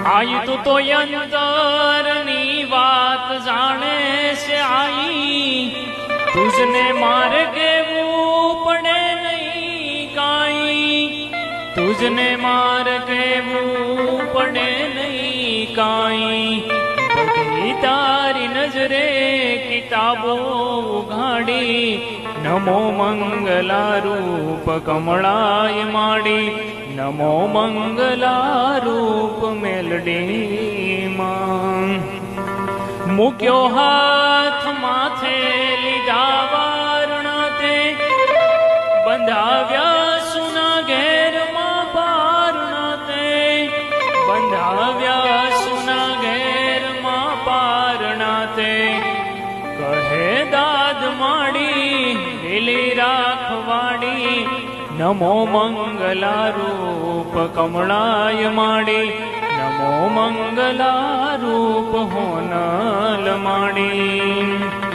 આઈ તું તો અંતરની વાત જાણે છે આઈ, તુજને મારે કેવું પડે નહીં કાઈ, તુજને મારે કેવું પડે નહીં કાઈ. બધી તારી નજરે કિતાબો ઉઘાડી, નમો મંગલા રૂપ કમળાય માડી, નમો મંગલા રૂપ મેલડી માં. મૂક્યો હાથ માથે લીધા વારણા તે, બંધાવ્યા સુના ઘેરમાં પારણા તે, બંધાવ્યા સુના ઘેરમાં પારણા તે. કહે દાદ માડી વેલી રાખવાડી, નમો મંગલા રૂપ કમળાય માડી, નમો મંગલા રૂપ હોનલ માડી.